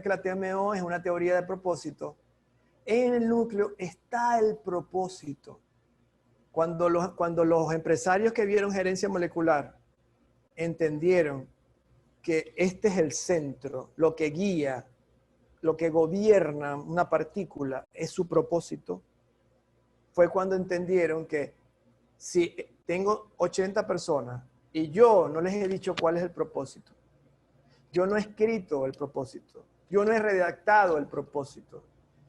que la TMO es una teoría de propósito. En el núcleo está el propósito. Cuando los empresarios que vieron gerencia molecular entendieron que este es el centro, lo que guía, lo que gobierna una partícula es su propósito, fue cuando entendieron que si tengo 80 personas y yo no les he dicho cuál es el propósito, yo no he escrito el propósito, yo no he redactado el propósito,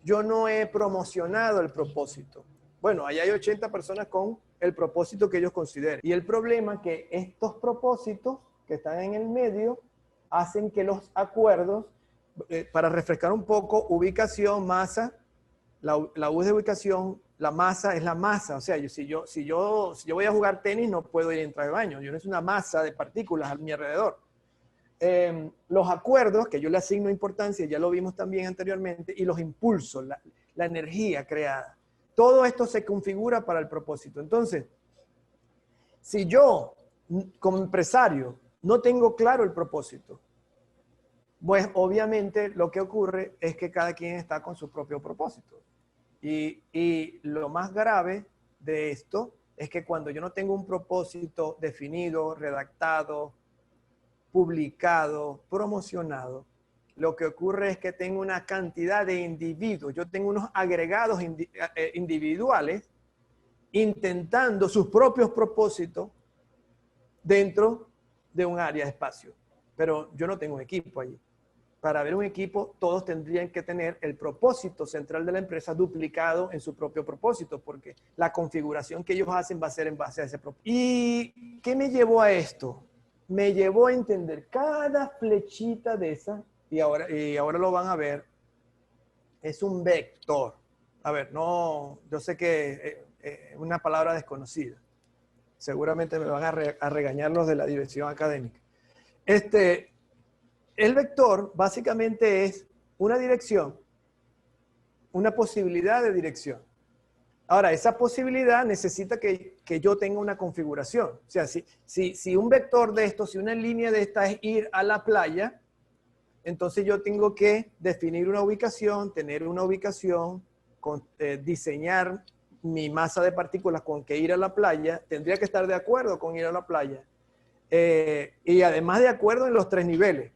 yo no he promocionado el propósito. Bueno, ahí hay 80 personas con el propósito que ellos consideren. Y el problema es que estos propósitos que están en el medio hacen que los acuerdos, para refrescar un poco, ubicación, masa, la U es de ubicación, la masa es la masa. O sea, si yo voy a jugar tenis, no puedo ir en traje de baño. Yo no es una masa de partículas a mi alrededor. Los acuerdos, que yo le asigno importancia, ya lo vimos también anteriormente, y los impulsos, la energía creada. Todo esto se configura para el propósito. Entonces, si yo, como empresario, no tengo claro el propósito, pues obviamente lo que ocurre es que cada quien está con su propio propósito. Y lo más grave de esto es que cuando yo no tengo un propósito definido, redactado, publicado, promocionado, lo que ocurre es que tengo una cantidad de individuos, yo tengo unos agregados individuales intentando sus propios propósitos dentro de un área de espacio. Pero yo no tengo un equipo allí. Para ver un equipo, todos tendrían que tener el propósito central de la empresa duplicado en su propio propósito, porque la configuración que ellos hacen va a ser en base a ese propósito. ¿Y qué me llevó a esto? Me llevó a entender cada flechita de esa, y ahora lo van a ver, es un vector. A ver, no, yo sé que es una palabra desconocida. Seguramente me van a regañar los de la dirección académica. El vector básicamente es una dirección, una posibilidad de dirección. Ahora, esa posibilidad necesita que yo tenga una configuración. O sea, si un vector de esto, si una línea de esta es ir a la playa, entonces yo tengo que definir una ubicación, tener una ubicación, diseñar mi masa de partículas con que ir a la playa, tendría que estar de acuerdo con ir a la playa. Y además de acuerdo en los 3 niveles.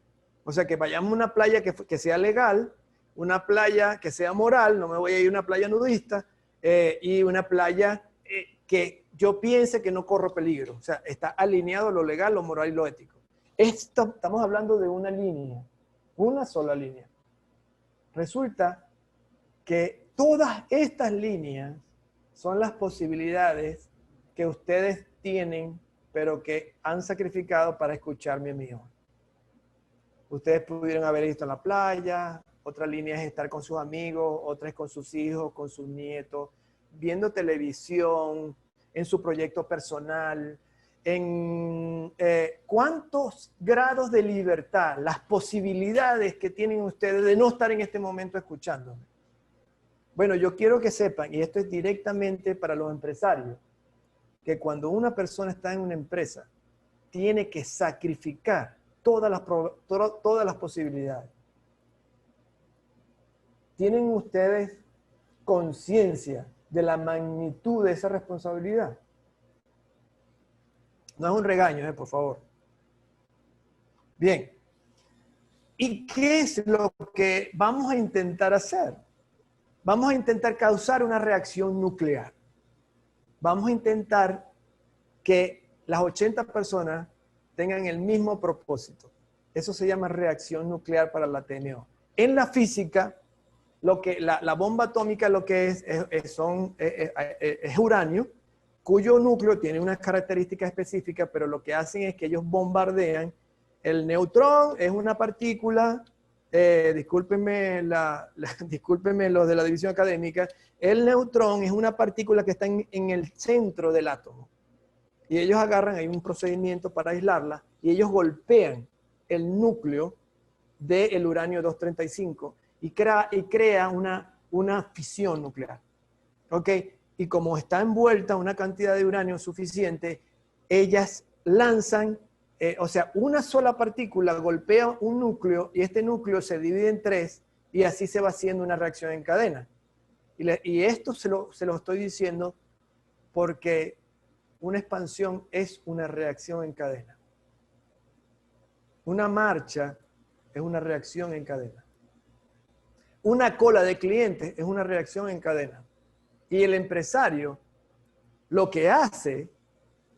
O sea, que vayamos a una playa que sea legal, una playa que sea moral, no me voy a ir a una playa nudista, y una playa que yo piense que no corro peligro. O sea, está alineado lo legal, lo moral y lo ético. Estamos hablando de una línea, una sola línea. Resulta que todas estas líneas son las posibilidades que ustedes tienen, pero que han sacrificado para escucharme a mí hoy. Ustedes pudieron haber visto en la playa, otra línea es estar con sus amigos, otra es con sus hijos, con sus nietos, viendo televisión, en su proyecto personal, en cuántos grados de libertad, las posibilidades que tienen ustedes de no estar en este momento escuchándome. Bueno, yo quiero que sepan, y esto es directamente para los empresarios, que cuando una persona está en una empresa, tiene que sacrificar todas las posibilidades. ¿Tienen ustedes conciencia de la magnitud de esa responsabilidad? No es un regaño, por favor. Bien. ¿Y qué es lo que vamos a intentar hacer? Vamos a intentar causar una reacción nuclear. Vamos a intentar que las 80 personas tengan el mismo propósito. Eso se llama reacción nuclear para la TMO. En la física, la bomba atómica lo que es uranio, cuyo núcleo tiene unas características específicas, pero lo que hacen es que ellos bombardean. El neutrón es una partícula, discúlpenme los de la división académica, el neutrón es una partícula que está en el centro del átomo. Y ellos agarran, hay un procedimiento para aislarla, y ellos golpean el núcleo del uranio 235 y crea una fisión nuclear. ¿Ok? Y como está envuelta una cantidad de uranio suficiente, ellas lanzan o sea, una sola partícula golpea un núcleo y este núcleo se divide en tres y así se va haciendo una reacción en cadena. Y esto se lo estoy diciendo porque una expansión es una reacción en cadena. Una marcha es una reacción en cadena. Una cola de clientes es una reacción en cadena. Y el empresario lo que hace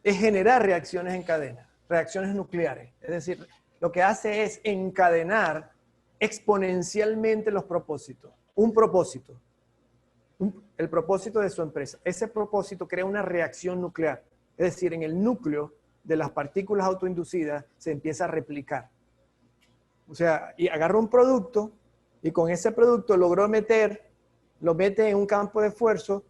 es generar reacciones en cadena, reacciones nucleares. Es decir, lo que hace es encadenar exponencialmente los propósitos. Un propósito. El propósito de su empresa. Ese propósito crea una reacción nuclear. Es decir, en el núcleo de las partículas autoinducidas se empieza a replicar. O sea, y agarra un producto y con ese producto logró lo mete en un campo de esfuerzo.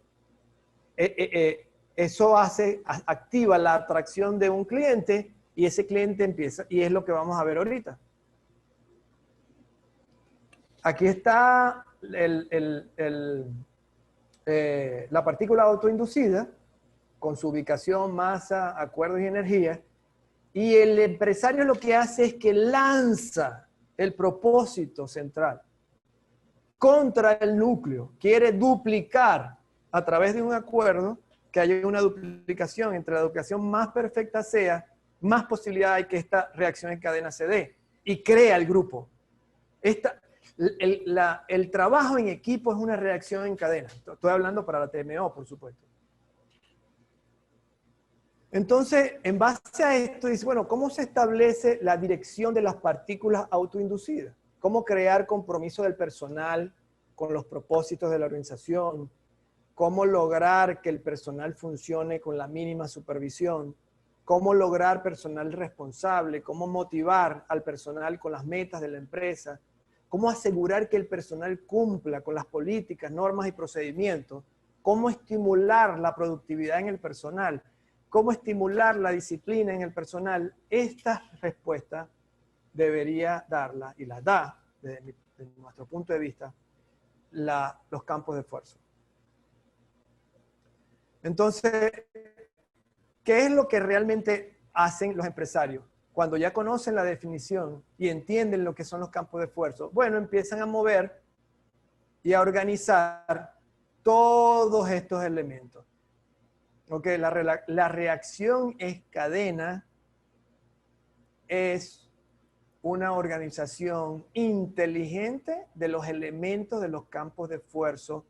Eso activa la atracción de un cliente y ese cliente empieza, y es lo que vamos a ver ahorita. Aquí está la partícula autoinducida con su ubicación, masa, acuerdos y energía, y el empresario lo que hace es que lanza el propósito central contra el núcleo, quiere duplicar a través de un acuerdo, que haya una duplicación, entre la duplicación más perfecta sea, más posibilidad hay que esta reacción en cadena se dé, y crea el grupo. El trabajo en equipo es una reacción en cadena. Estoy hablando para la TMO, por supuesto. Entonces, en base a esto, dice, bueno, ¿cómo se establece la dirección de las partículas autoinducidas? ¿Cómo crear compromiso del personal con los propósitos de la organización? ¿Cómo lograr que el personal funcione con la mínima supervisión? ¿Cómo lograr personal responsable? ¿Cómo motivar al personal con las metas de la empresa? ¿Cómo asegurar que el personal cumpla con las políticas, normas y procedimientos? ¿Cómo estimular la productividad en el personal? ¿Cómo estimular la disciplina en el personal? Estas respuestas debería darla, y las da, desde nuestro punto de vista, los campos de esfuerzo. Entonces, ¿qué es lo que realmente hacen los empresarios? Cuando ya conocen la definición y entienden lo que son los campos de esfuerzo, bueno, empiezan a mover y a organizar todos estos elementos. Ok, la reacción en cadena es una organización inteligente de los elementos de los campos de esfuerzo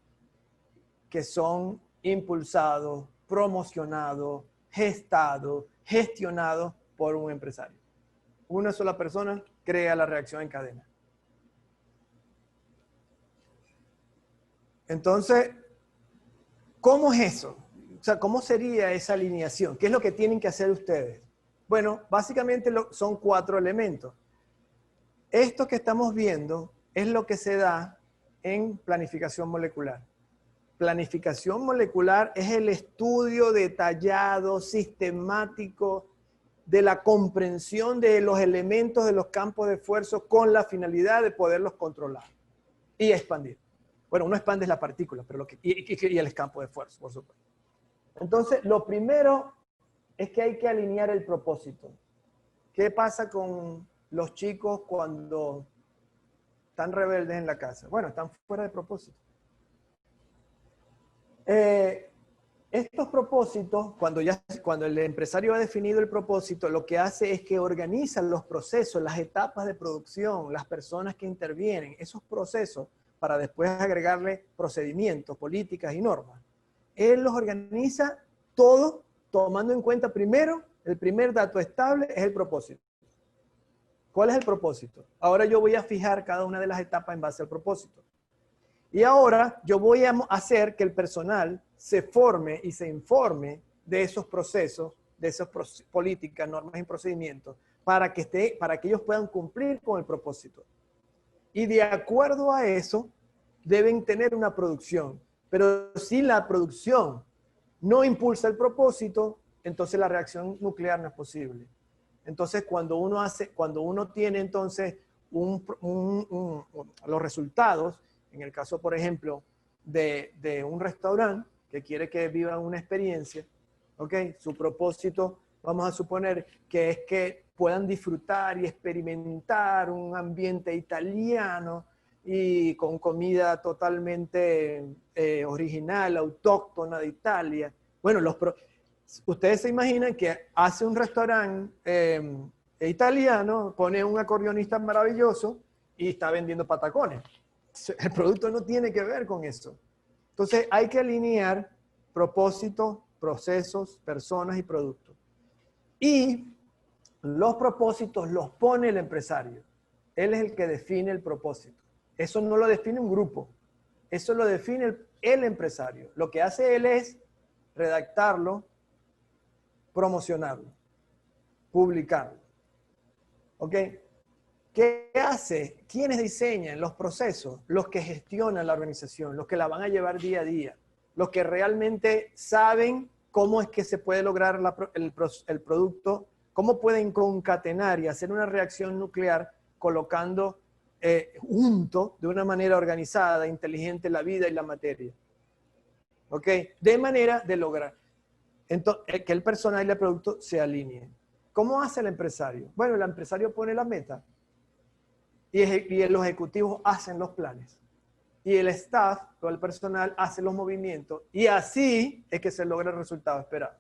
que son impulsados, promocionados, gestados, gestionados por un empresario. Una sola persona crea la reacción en cadena. Entonces, ¿cómo es eso? O sea, ¿cómo sería esa alineación? ¿Qué es lo que tienen que hacer ustedes? Bueno, básicamente son 4 elementos. Esto que estamos viendo es lo que se da en planificación molecular. Planificación molecular es el estudio detallado, sistemático, de la comprensión de los elementos de los campos de esfuerzo con la finalidad de poderlos controlar y expandir. Bueno, uno expande la partícula, pero y el campo de esfuerzo, por supuesto. Entonces, lo primero es que hay que alinear el propósito. ¿Qué pasa con los chicos cuando están rebeldes en la casa? Bueno, están fuera de propósito. Estos propósitos, cuando el empresario ha definido el propósito, lo que hace es que organiza los procesos, las etapas de producción, las personas que intervienen, esos procesos, para después agregarle procedimientos, políticas y normas. Él los organiza todos tomando en cuenta primero, el primer dato estable es el propósito. ¿Cuál es el propósito? Ahora yo voy a fijar cada una de las etapas en base al propósito. Y ahora yo voy a hacer que el personal se forme y se informe de esos procesos, de esas políticas, normas y procedimientos, para que ellos puedan cumplir con el propósito. Y de acuerdo a eso, deben tener una producción. Pero si la producción no impulsa el propósito, entonces la reacción nuclear no es posible. Entonces, cuando uno tiene entonces los resultados, en el caso, por ejemplo, de un restaurante que quiere que vivan una experiencia, ¿ok? Su propósito, vamos a suponer que es que puedan disfrutar y experimentar un ambiente italiano y con comida totalmente original, autóctona de Italia. Bueno, ustedes se imaginan que hace un restaurante italiano, pone un acordeonista maravilloso y está vendiendo patacones. El producto no tiene que ver con eso. Entonces hay que alinear propósitos, procesos, personas y productos. Y los propósitos los pone el empresario. Él es el que define el propósito. Eso no lo define un grupo. Eso lo define el empresario. Lo que hace él es redactarlo, promocionarlo, publicarlo. ¿Ok? ¿Qué hace? ¿Quiénes diseñan los procesos? Los que gestionan la organización, los que la van a llevar día a día, los que realmente saben cómo es que se puede lograr el producto, cómo pueden concatenar y hacer una reacción nuclear colocando junto de una manera organizada, inteligente la vida y la materia. ¿Ok? De manera de lograr que el personal y el producto se alineen. ¿Cómo hace el empresario? Bueno, el empresario pone la meta y los ejecutivos hacen los planes. Y el staff o el personal hace los movimientos y así es que se logra el resultado esperado.